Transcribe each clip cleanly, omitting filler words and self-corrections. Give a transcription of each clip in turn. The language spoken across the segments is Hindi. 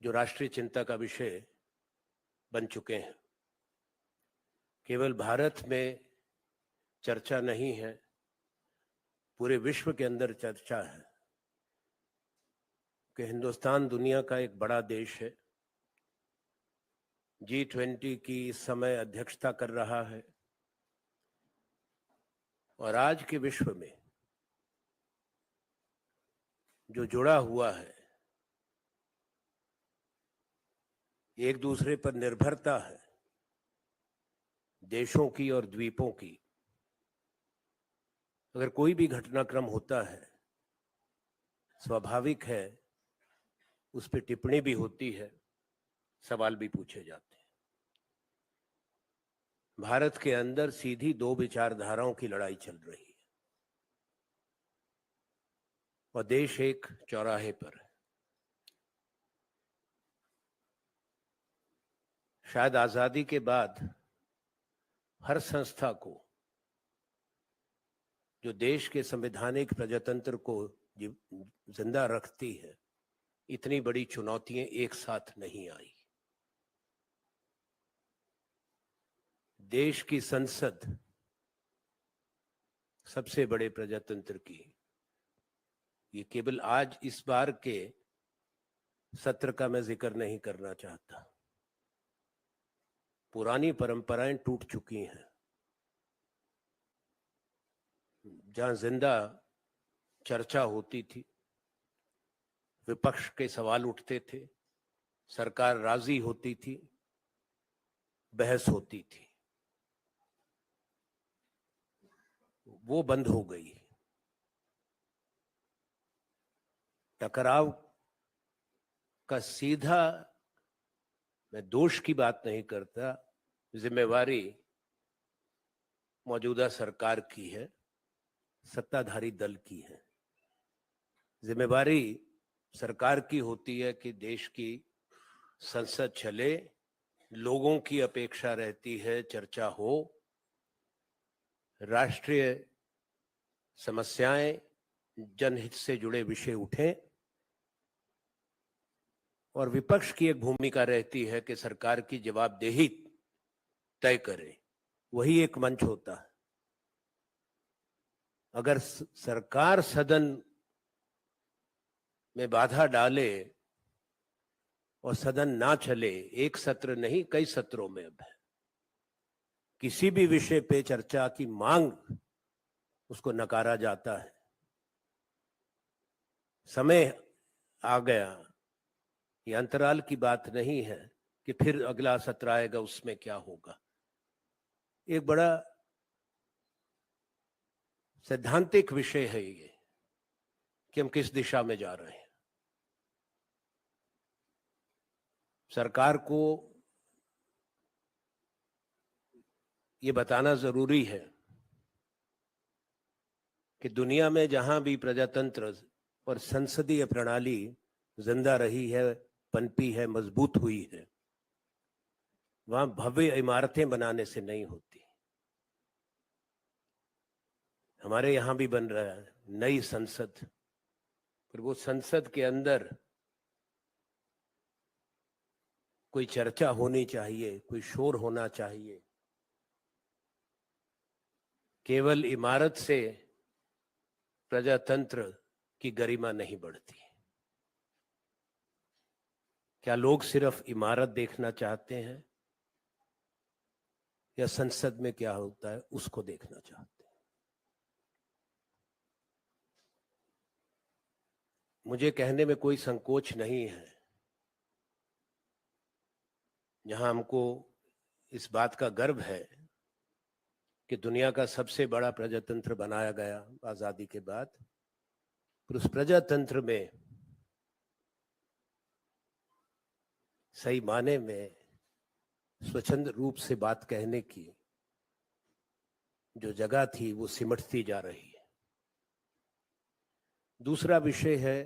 जो राष्ट्रीय चिंता का विषय बन चुके हैं। केवल भारत में चर्चा नहीं है, पूरे विश्व के अंदर चर्चा है कि हिंदुस्तान दुनिया का एक बड़ा देश है, G20 की इस समय अध्यक्षता कर रहा है और आज के विश्व में जो जुड़ा हुआ है, एक दूसरे पर निर्भरता है देशों की और द्वीपों की। अगर कोई भी घटनाक्रम होता है, स्वाभाविक है उस पर टिप्पणी भी होती है, सवाल भी पूछे जाते हैं। भारत के अंदर सीधी दो विचारधाराओं की लड़ाई चल रही है और देश एक चौराहे पर है। शायद आजादी के बाद हर संस्था को जो देश के संवैधानिक प्रजातंत्र को जिंदा रखती है, इतनी बड़ी चुनौतियां एक साथ नहीं आई। देश की संसद सबसे बड़े प्रजातंत्र की, ये केवल आज इस बार के सत्र का मैं जिक्र नहीं करना चाहता। पुरानी परंपराएं टूट चुकी हैं। जहां जिंदा चर्चा होती थी, विपक्ष के सवाल उठते थे, सरकार राजी होती थी, बहस होती थी, वो बंद हो गई। टकराव का सीधा, मैं दोष की बात नहीं करता, जिम्मेवारी मौजूदा सरकार की है, सत्ताधारी दल की है। जिम्मेवारी सरकार की होती है कि देश की संसद चले, लोगों की अपेक्षा रहती है चर्चा हो, राष्ट्रीय समस्याएं, जनहित से जुड़े विषय उठें, और विपक्ष की एक भूमिका रहती है कि सरकार की जवाबदेही तय करे। वही एक मंच होता है। अगर सरकार सदन में बाधा डाले और सदन ना चले, एक सत्र नहीं कई सत्रों में अब है, किसी भी विषय पे चर्चा की मांग, उसको नकारा जाता है। समय आ गया, ये अंतराल की बात नहीं है कि फिर अगला सत्र आएगा उसमें क्या होगा। एक बड़ा सैद्धांतिक विषय है ये कि हम किस दिशा में जा रहे हैं। सरकार को ये बताना जरूरी है कि दुनिया में जहां भी प्रजातंत्र और संसदीय प्रणाली जिंदा रही है, पनपी है, मजबूत हुई है, वहां भव्य इमारतें बनाने से नहीं होती। हमारे यहां भी बन रहा है नई संसद, फिर वो संसद के अंदर कोई चर्चा होनी चाहिए, कोई शोर होना चाहिए। केवल इमारत से प्रजातंत्र की गरिमा नहीं बढ़ती। क्या लोग सिर्फ इमारत देखना चाहते हैं या संसद में क्या होता है उसको देखना चाहते हैं? मुझे कहने में कोई संकोच नहीं है, जहां हमको इस बात का गर्व है कि दुनिया का सबसे बड़ा प्रजातंत्र बनाया गया आजादी के बाद, फिर उस प्रजातंत्र में सही माने में स्वच्छंद रूप से बात कहने की जो जगह थी वो सिमटती जा रही है। दूसरा विषय है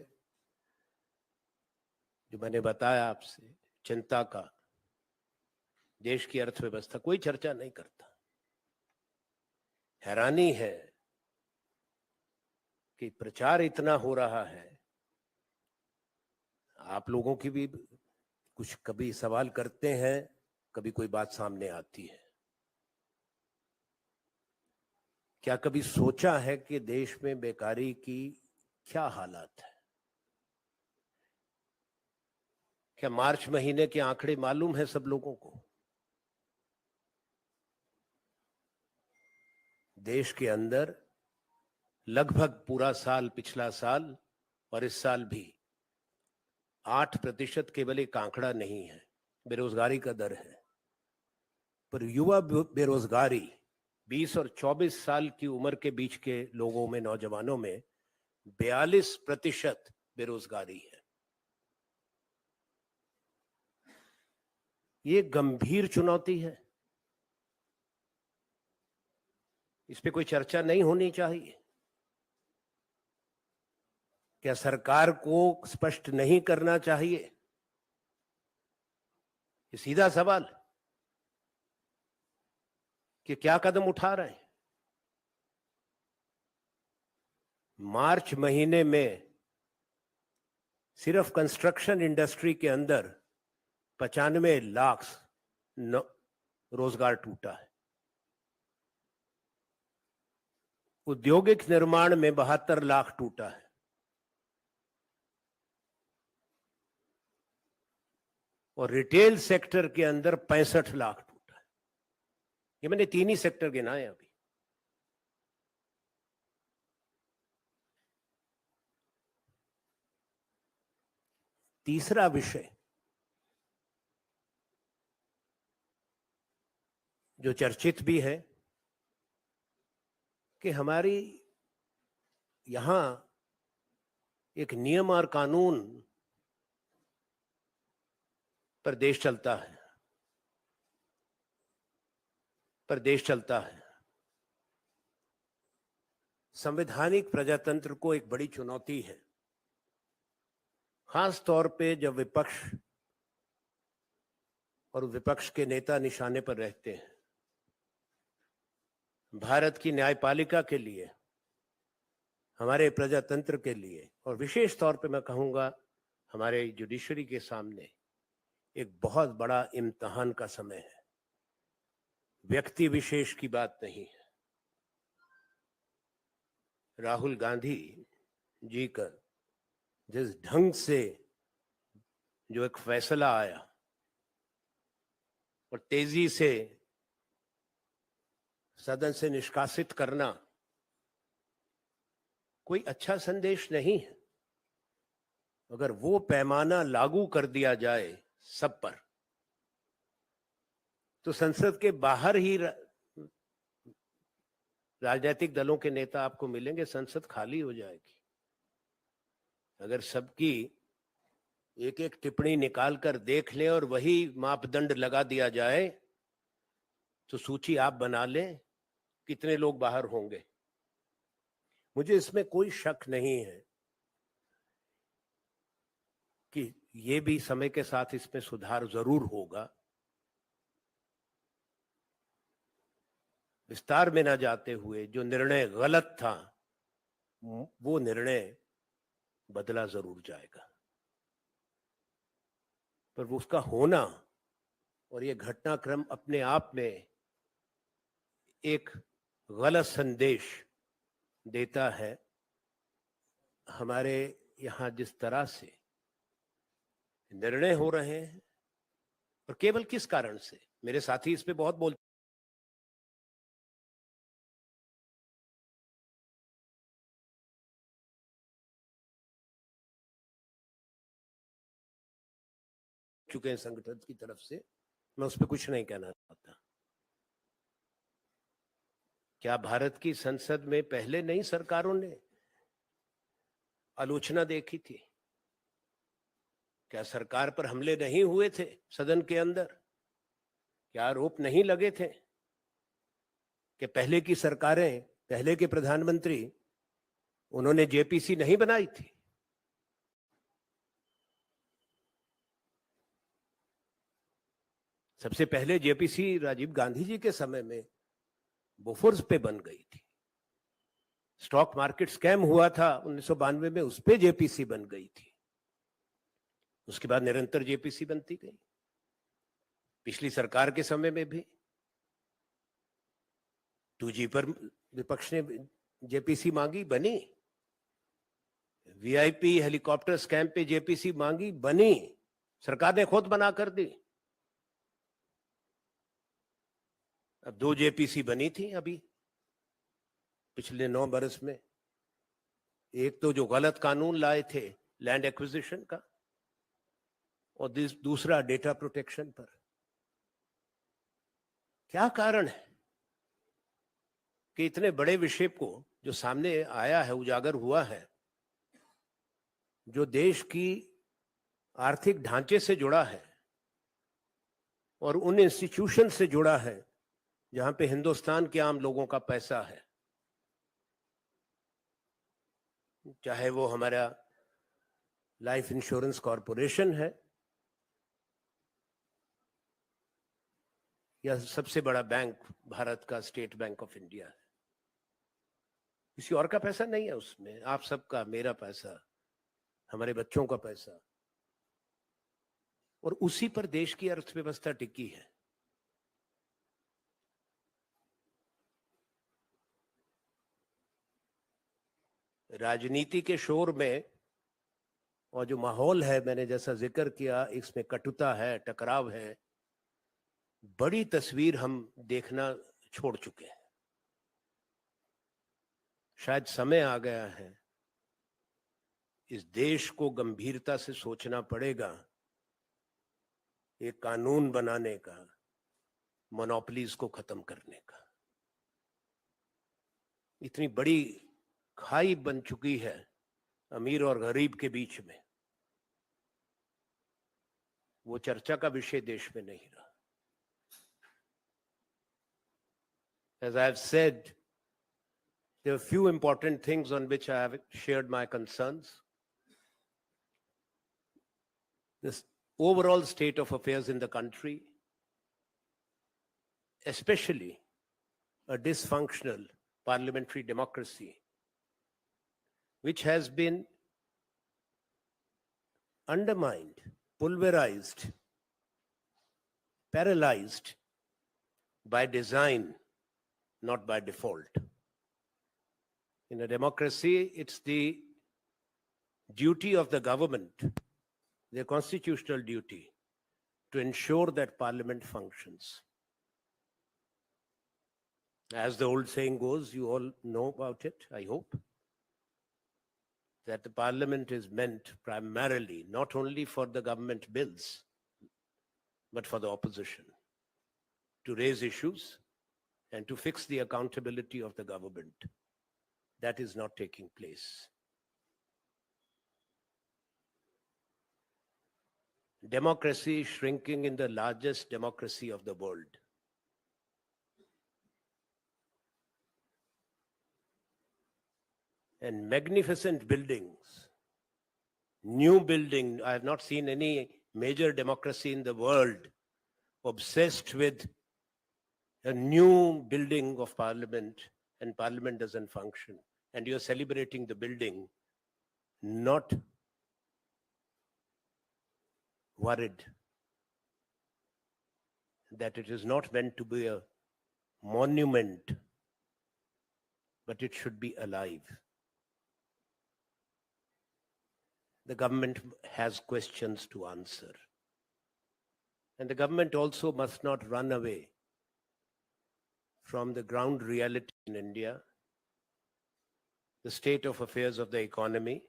जो मैंने बताया आपसे, चिंता का, देश की अर्थव्यवस्था कोई चर्चा नहीं करता। हैरानी है कि प्रचार इतना हो रहा है, आप लोगों की भी कुछ कभी सवाल करते हैं, कभी कोई बात सामने आती है। क्या कभी सोचा है कि देश में बेकारी की क्या हालात है? क्या मार्च महीने के आंकड़े मालूम है सब लोगों को? देश के अंदर लगभग पूरा साल, पिछला साल और इस साल भी 8% केवल एक आंकड़ा नहीं है, बेरोजगारी का दर है। पर युवा बेरोजगारी 20 और 24 साल की उम्र के बीच के लोगों में, नौजवानों में 42% बेरोजगारी है। ये गंभीर चुनौती है, इस पे कोई चर्चा नहीं होनी चाहिए? क्या सरकार को स्पष्ट नहीं करना चाहिए? ये सीधा सवाल कि क्या कदम उठा रहे हैं? मार्च महीने में सिर्फ कंस्ट्रक्शन इंडस्ट्री के अंदर 95 लाख रोजगार टूटा है। औद्योगिक निर्माण में 72 लाख टूटा है। और रिटेल सेक्टर के अंदर 65 लाख टूटा है। ये मैंने 3 ही सेक्टर गिनाए अभी। तीसरा विषय जो चर्चित भी है कि हमारी यहां एक नियम और कानून पर देश चलता है, संवैधानिक प्रजातंत्र को एक बड़ी चुनौती है, खास तौर पे जब विपक्ष और विपक्ष के नेता निशाने पर रहते हैं। भारत की न्यायपालिका के लिए, हमारे प्रजातंत्र के लिए और विशेष तौर पे मैं कहूंगा हमारे जुडिशरी के सामने एक बहुत बड़ा इम्तिहान का समय है। व्यक्ति विशेष की बात नहीं है। राहुल गांधी जी का जिस ढंग से जो एक फैसला आया और तेजी से सदन से निष्कासित करना कोई अच्छा संदेश नहीं है। अगर वो पैमाना लागू कर दिया जाए सब पर, तो संसद के बाहर ही राजनीतिक दलों के नेता आपको मिलेंगे, संसद खाली हो जाएगी। अगर सबकी एक एक टिप्पणी निकाल कर देख लें और वही मापदंड लगा दिया जाए, तो सूची आप बना लें कितने लोग बाहर होंगे। मुझे इसमें कोई शक नहीं है कि ये भी समय के साथ इसमें सुधार जरूर होगा। विस्तार में ना जाते हुए जो निर्णय गलत था, वो निर्णय बदला जरूर जाएगा। पर वो उसका होना और ये घटनाक्रम अपने आप में एक गलत संदेश देता है। हमारे यहाँ जिस तरह से निर्णय हो रहे हैं, और केवल किस कारण से, मेरे साथी इस पे बहुत बोल चुके हैं संगठन की तरफ से, मैं उस पर कुछ नहीं कहना चाहता। क्या भारत की संसद में पहले नई सरकारों ने आलोचना देखी थी? क्या सरकार पर हमले नहीं हुए थे सदन के अंदर? क्या आरोप नहीं लगे थे कि पहले की सरकारें, पहले के प्रधानमंत्री, उन्होंने जेपीसी नहीं बनाई थी? सबसे पहले जेपीसी राजीव गांधी जी के समय में बोफोर्स पे बन गई थी। स्टॉक मार्केट स्कैम हुआ था 1992 में, उस पे जेपीसी बन गई थी। उसके बाद निरंतर जेपीसी बनती गई, पिछली सरकार के समय में भी 2G पर विपक्ष ने जेपीसी मांगी, बनी। वीआईपी हेलीकॉप्टर स्कैम पे जेपीसी मांगी, बनी। सरकार ने खुद बना कर दी। अब 2 जेपीसी बनी थी अभी पिछले 9 बरस में। एक तो जो गलत कानून लाए थे लैंड एक्विजिशन का, और दूसरा डेटा प्रोटेक्शन पर। क्या कारण है कि इतने बड़े विषय को जो सामने आया है, उजागर हुआ है, जो देश की आर्थिक ढांचे से जुड़ा है और उन इंस्टीट्यूशन से जुड़ा है जहां पे हिंदुस्तान के आम लोगों का पैसा है, चाहे वो हमारा लाइफ इंश्योरेंस कॉरपोरेशन है या सबसे बड़ा बैंक भारत का स्टेट बैंक ऑफ इंडिया है। किसी और का पैसा नहीं है उसमें, आप सबका, मेरा पैसा, हमारे बच्चों का पैसा, और उसी पर देश की अर्थव्यवस्था टिकी है। राजनीति के शोर में और जो माहौल है, मैंने जैसा जिक्र किया, इसमें कटुता है, टकराव है, बड़ी तस्वीर हम देखना छोड़ चुके हैं। शायद समय आ गया है, इस देश को गंभीरता से सोचना पड़ेगा एक कानून बनाने का, मोनोपोलीज को खत्म करने का। इतनी बड़ी खाई बन चुकी है अमीर और गरीब के बीच में, वो चर्चा का विषय देश में नहीं रहा। As I have said, there are few important things on which I have shared my concerns. This overall state of affairs in the country, especially a dysfunctional parliamentary democracy, which has been undermined, pulverized, paralyzed by design, not by default. In a democracy, it's the duty of the government, their constitutional duty, to ensure that parliament functions. As the old saying goes, you all know about it, I hope, that the parliament is meant primarily not only for the government bills, but for the opposition, to raise issues and to fix the accountability of the government. That is not taking place. Democracy is shrinking in the largest democracy of the world. And magnificent buildings, new building. I have not seen any major democracy in the world obsessed with a new building of parliament, and parliament doesn't function. And you're celebrating the building, not worried that it is not meant to be a monument, but it should be alive. The government has questions to answer. And the government also must not run away from the ground reality in India, the state of affairs of the economy,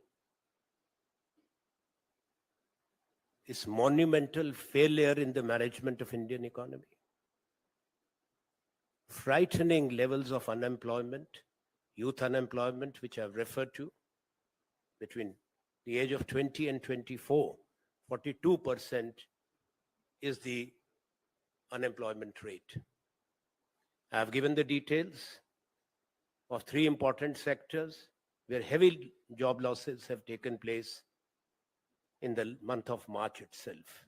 its monumental failure in the management of Indian economy, frightening levels of unemployment, youth unemployment, which I've referred to, between the age of 20 and 24, 42% is the unemployment rate. I've given the details of 3 important sectors where heavy job losses have taken place in the month of March itself.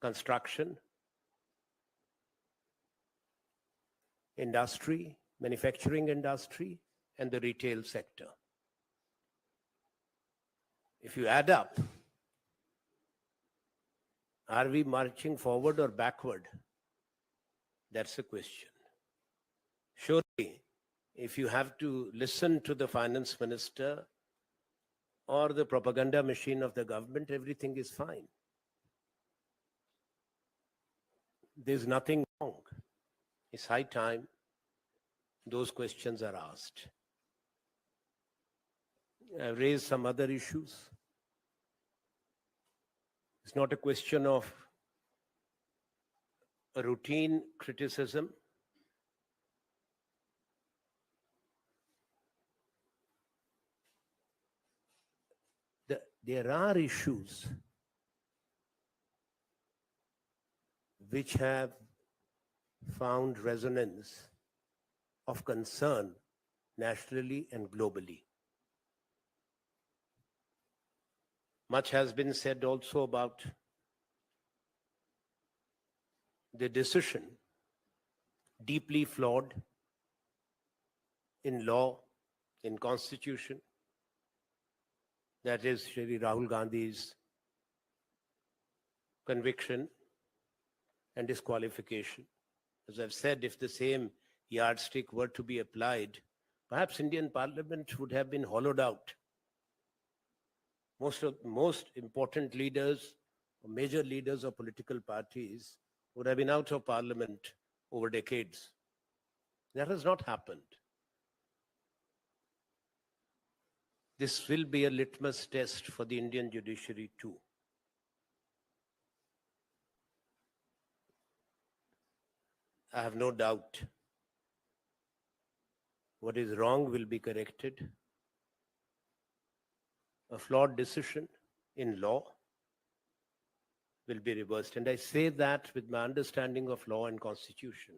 Construction, industry, manufacturing industry, and the retail sector. If you add up Are we marching forward or backward? That's the question. Surely, if you have to listen to the finance minister or the propaganda machine of the government, everything is fine. There's nothing wrong. It's high time those questions are asked. I've raised some other issues. It's not a question of a routine criticism. There are issues which have found resonance of concern nationally and globally. Much has been said also about the decision, deeply flawed in law, in constitution, that is Shri Rahul Gandhi's conviction and disqualification. As I've said, if the same yardstick were to be applied, perhaps Indian Parliament would have been hollowed out. Most important leaders, or major leaders of political parties would have been out of Parliament over decades. That has not happened. This will be a litmus test for the Indian judiciary too. I have no doubt what is wrong will be corrected. A flawed decision in law will be reversed. And I say that with my understanding of law and constitution.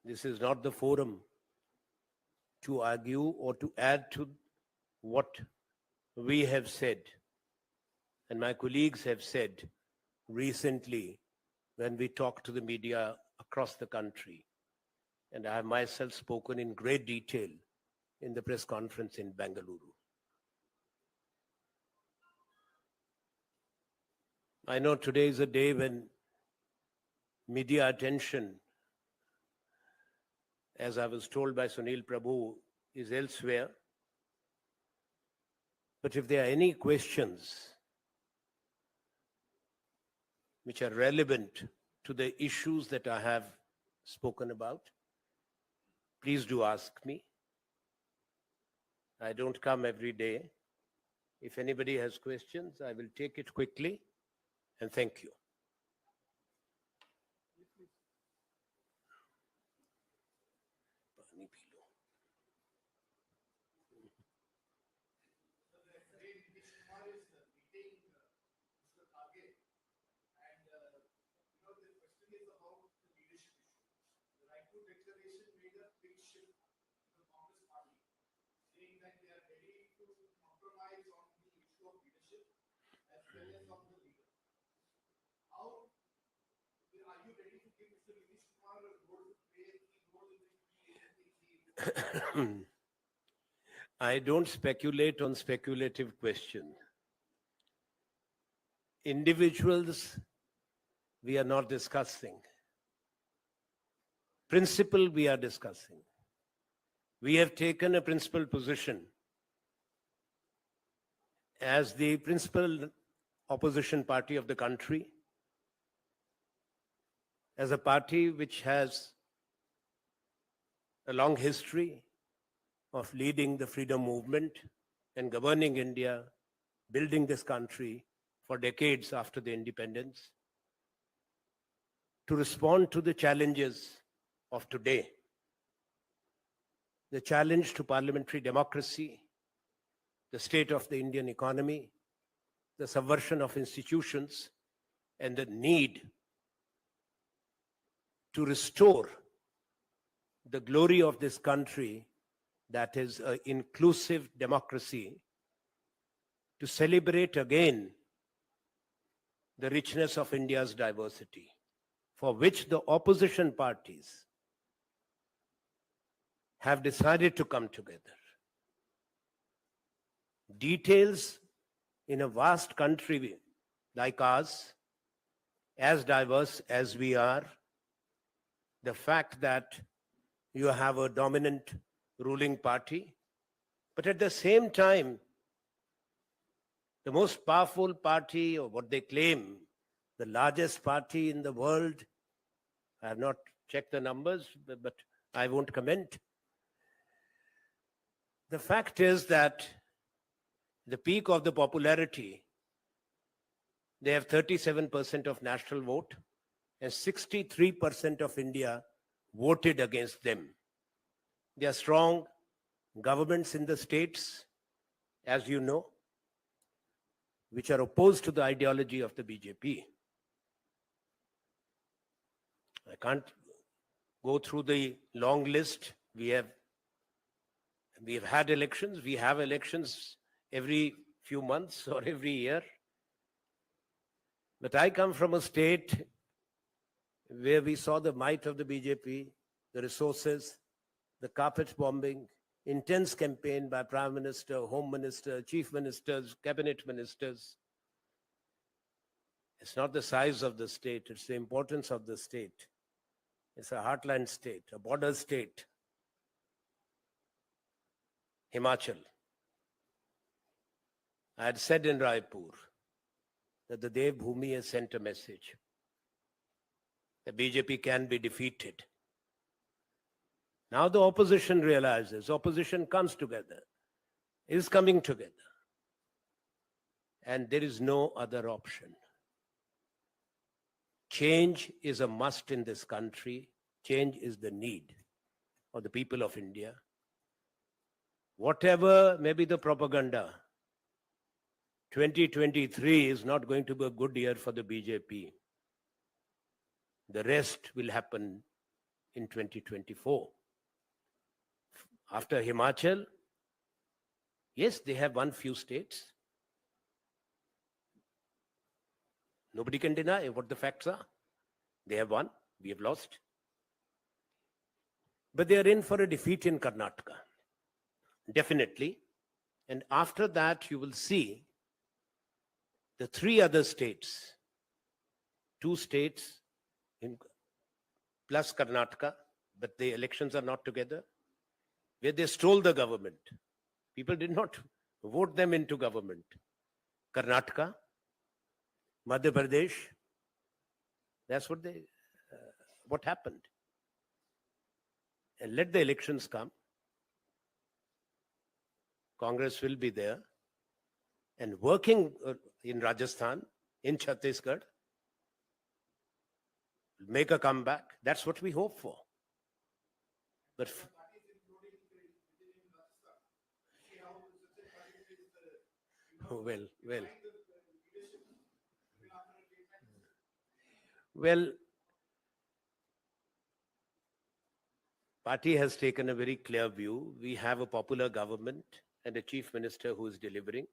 This is not the forum to argue or to add to what we have said and my colleagues have said recently when we talk to the media across the country. And I have myself spoken in great detail in the press conference in Bengaluru. I know today is a day when media attention, as I was told by Sunil Prabhu, is elsewhere. But if there are any questions which are relevant to the issues that I have spoken about, please do ask me. I don't come every day. If anybody has questions, I will take it quickly, and thank you. I don't speculate on speculative questions. Individuals, we are not discussing. Principle, we are discussing. We have taken a principal position as the principal opposition party of the country, as a party which has a long history of leading the freedom movement and governing India, building this country for decades after the independence, to respond to the challenges of today, the challenge to parliamentary democracy, the state of the Indian economy, the subversion of institutions, and the need to restore the glory of this country, that is an inclusive democracy, to celebrate again the richness of India's diversity, for which the opposition parties have decided to come together. Details in a vast country like ours, as diverse as we are, the fact that you have a dominant ruling party, but at the same time, the most powerful party, or what they claim, the largest party in the world, I have not checked the numbers, but I won't comment. The fact is that the peak of the popularity, they have 37% of national vote, and 63% of India voted against them. There are strong governments in the states, as you know, which are opposed to the ideology of the BJP. I can't go through the long list. We have had elections. We have elections every few months or every year. But I come from a state where we saw the might of the BJP, the resources, the carpet bombing, intense campaign by Prime Minister, Home Minister, Chief Ministers, Cabinet Ministers. It's not the size of the state, it's the importance of the state. It's a heartland state, a border state. Himachal. I had said in Raipur that the Dev Bhumi has sent a message. The BJP can be defeated. Now the opposition realizes, opposition comes together, is coming together. And there is no other option. Change is a must in this country. Change is the need of the people of India. Whatever may be the propaganda, 2023 is not going to be a good year for the BJP. The rest will happen in 2024. After Himachal, yes, they have won few states. Nobody can deny what the facts are. They have won, we have lost. But they are in for a defeat in Karnataka. Definitely. And after that, you will see the three other states, 2 states plus Karnataka, but the elections are not together, where they stole the government. People did not vote them into government. Karnataka, Madhya Pradesh, that's what happened. And let the elections come. Congress will be there and working in Rajasthan, in Chhattisgarh, make a comeback. That's what we hope for. But well, party has taken a very clear view. We have a popular government and a chief minister who is delivering.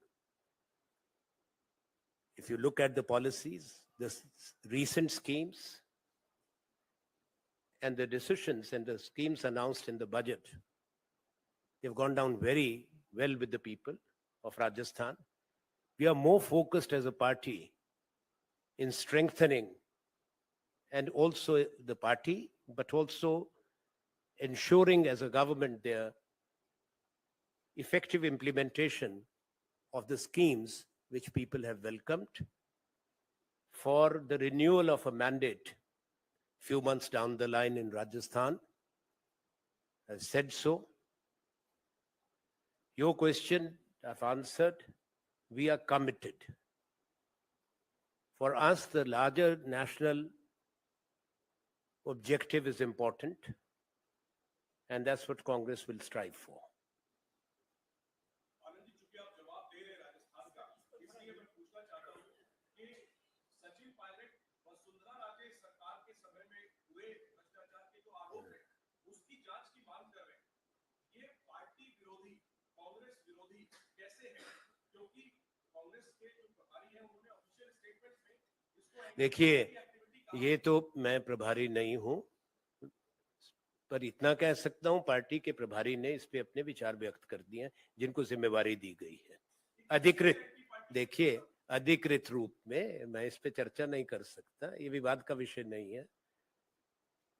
If you look at the policies, the recent schemes and the decisions and the schemes announced in the budget, they've gone down very well with the people of Rajasthan. We are more focused as a party in strengthening and also the party, but also ensuring as a government their effective implementation of the schemes which people have welcomed for the renewal of a mandate few months down the line in Rajasthan. I said so. Your question I've answered. We are committed. For us, the larger national objective is important, and that's what Congress will strive for. देखिए, ये तो मैं प्रभारी नहीं हूं, पर इतना कह सकता हूं पार्टी के प्रभारी ने इस पे अपने विचार व्यक्त कर दिए हैं जिनको जिम्मेवारी दी गई है अधिकृत देखिए, अधिकृत रूप में मैं इस पे चर्चा नहीं कर सकता, ये विवाद का विषय नहीं है।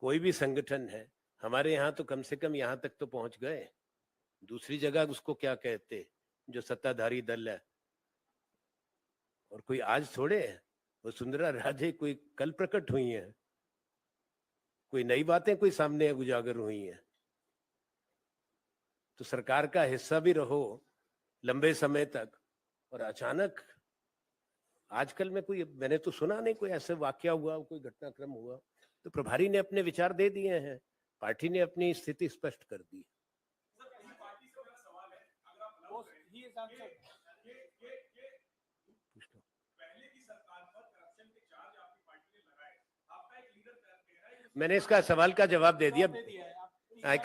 कोई भी संगठन है, हमारे यहाँ तो कम से कम यहाँ तक तो पहुंच गए, दूसरी जगह उसको क्या कहते जो सत्ताधारी दल है। और कोई आज थोड़े है, वो सुंदरा राजे कोई कल प्रकट हुई है, कोई नई बातें कोई सामने उजागर हुई हैं। तो सरकार का हिस्सा भी रहो लंबे समय तक और अचानक आजकल में कोई, मैंने तो सुना नहीं कोई ऐसा वाकया हुआ, कोई घटनाक्रम हुआ। तो प्रभारी ने अपने विचार दे दिए हैं, पार्टी ने अपनी स्थिति स्पष्ट कर दी। मैंने इसका सवाल का जवाब दे दिया। I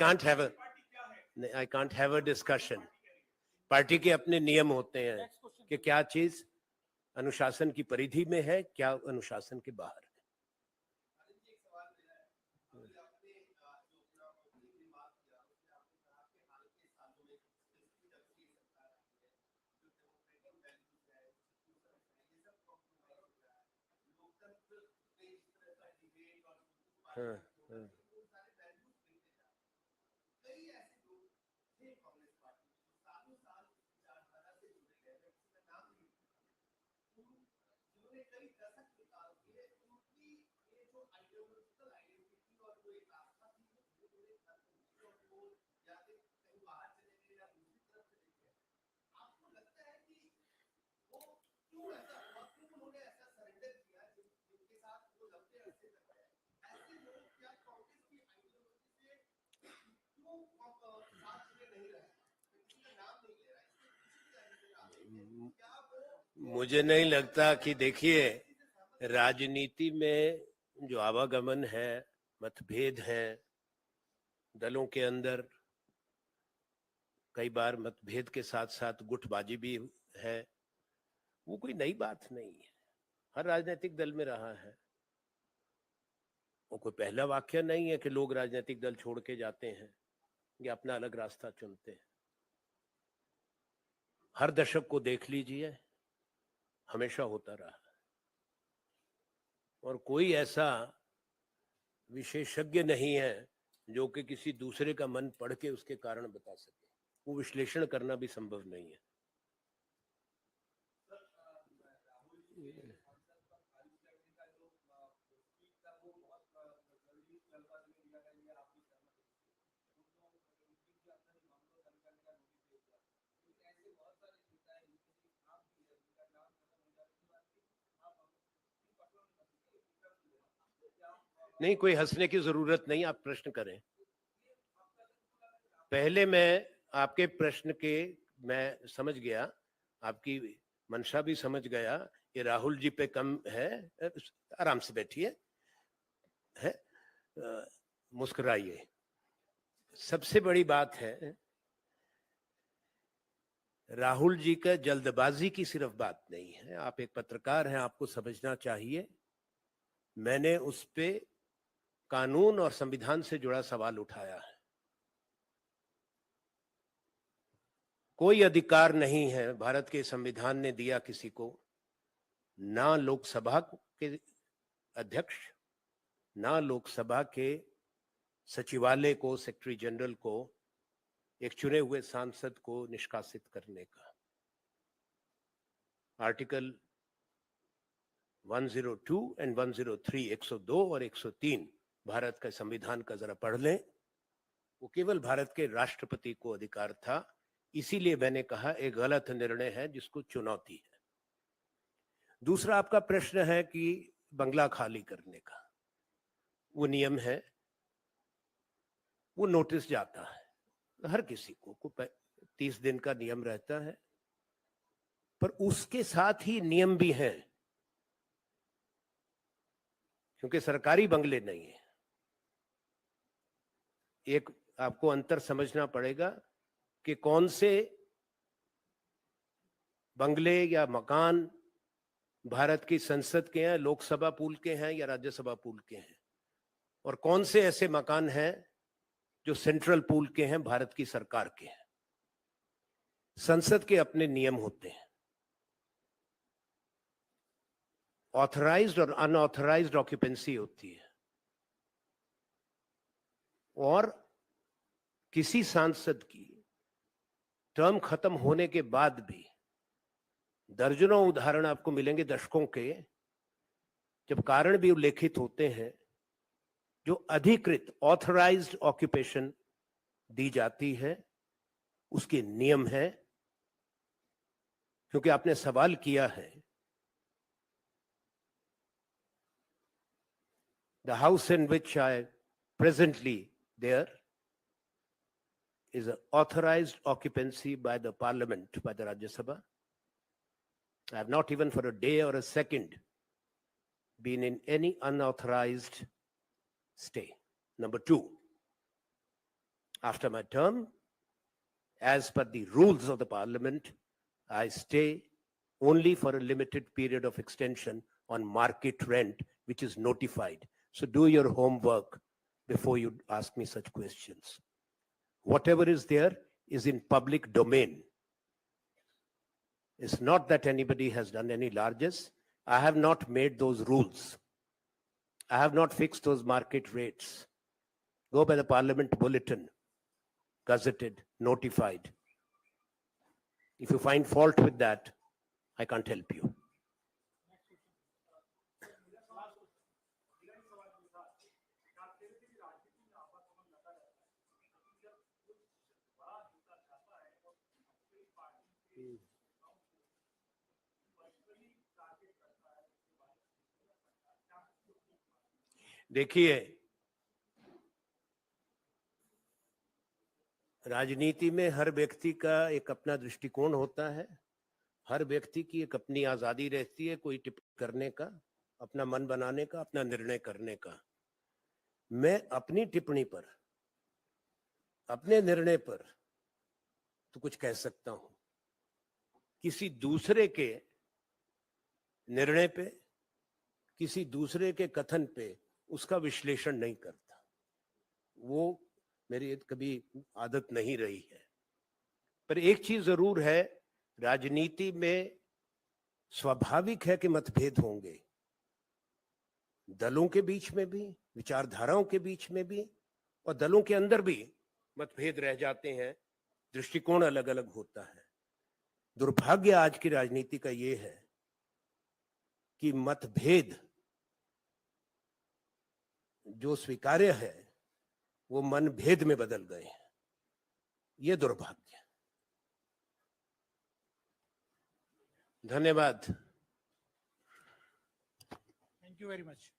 can't have a discussion. Party के अपने नियम होते हैं कि क्या चीज अनुशासन की परिधि में है, क्या अनुशासन के बाहर है। हाँ, हाँ। मुझे नहीं लगता कि, देखिए, राजनीति में जो आवागमन है, मतभेद है दलों के अंदर, कई बार मतभेद के साथ साथ गुटबाजी भी है, वो कोई नई बात नहीं है, हर राजनीतिक दल में रहा है। वो कोई पहला वाक्य नहीं है कि लोग राजनीतिक दल छोड़ के जाते हैं या अपना अलग रास्ता चुनते हैं। हर दशक को देख लीजिए, हमेशा होता रहा। और कोई ऐसा विशेषज्ञ नहीं है जो कि किसी दूसरे का मन पढ़ के उसके कारण बता सके, वो विश्लेषण करना भी संभव नहीं है। नहीं, कोई हंसने की जरूरत नहीं, आप प्रश्न करें। पहले मैं आपके प्रश्न के, मैं समझ गया, आपकी मंशा भी समझ गया। ये राहुल जी पे कम है, आराम से बैठिए, है, मुस्कुराइए। सबसे बड़ी बात है, राहुल जी का जल्दबाजी की सिर्फ बात नहीं है। आप एक पत्रकार हैं, आपको समझना चाहिए। मैंने उस पे कानून और संविधान से जुड़ा सवाल उठाया है। कोई अधिकार नहीं है भारत के संविधान ने दिया किसी को, ना लोकसभा के अध्यक्ष, ना लोकसभा के सचिवालय को, सेक्रेटरी जनरल को, एक चुने हुए सांसद को निष्कासित करने का। आर्टिकल 102 एंड 103, 102 और 103 भारत का संविधान का जरा पढ़ लें। वो केवल भारत के राष्ट्रपति को अधिकार था। इसीलिए मैंने कहा एक गलत निर्णय है जिसको चुनौती है। दूसरा आपका प्रश्न है कि बंगला खाली करने का, वो नियम है, वो नोटिस जाता है हर किसी को 30 दिन का नियम रहता है। पर उसके साथ ही नियम भी हैं, क्योंकि सरकारी बंगले नहीं है। एक आपको अंतर समझना पड़ेगा कि कौन से बंगले या मकान भारत की संसद के हैं, लोकसभा पूल के हैं या राज्यसभा पूल के हैं, और कौन से ऐसे मकान हैं जो सेंट्रल पूल के हैं, भारत की सरकार के हैं। संसद के अपने नियम होते हैं। ऑथराइज्ड और अनऑथराइज्ड ऑक्यूपेंसी होती है, और किसी सांसद की टर्म खत्म होने के बाद भी दर्जनों उदाहरण आपको मिलेंगे दशकों के, जब कारण भी उल्लेखित होते हैं, जो अधिकृत ऑथराइज्ड ऑक्यूपेशन दी जाती है, उसके नियम है। क्योंकि आपने सवाल किया है, the house in which I presently there is an authorized occupancy by the parliament, by the Rajya Sabha. I have not even for a day or a second been in any unauthorized stay. Number two, after my term, as per the rules of the parliament, I stay only for a limited period of extension on market rent, which is notified. So do your homework before you ask me such questions. Whatever is there is in public domain. It's not that anybody has done any largesse. I have not made those rules. I have not fixed those market rates. Go by the parliament bulletin, gazetted, notified. If you find fault with that, I can't help you. देखिए, राजनीति में हर व्यक्ति का एक अपना दृष्टिकोण होता है, हर व्यक्ति की एक अपनी आजादी रहती है, कोई टिप्पणी करने का, अपना मन बनाने का, अपना निर्णय करने का। मैं अपनी टिप्पणी पर, अपने निर्णय पर तो कुछ कह सकता हूं, किसी दूसरे के निर्णय पे, किसी दूसरे के कथन पे उसका विश्लेषण नहीं करता। वो मेरी कभी आदत नहीं रही है। पर एक चीज जरूर है, राजनीति में स्वाभाविक है कि मतभेद होंगे, दलों के बीच में भी, विचारधाराओं के बीच में भी, और दलों के अंदर भी मतभेद रह जाते हैं, दृष्टिकोण अलग अलग होता है। दुर्भाग्य आज की राजनीति का ये है कि मतभेद जो स्वीकार्य है वो मनभेद में बदल गए हैं। ये दुर्भाग्य। धन्यवाद। Thank you very much.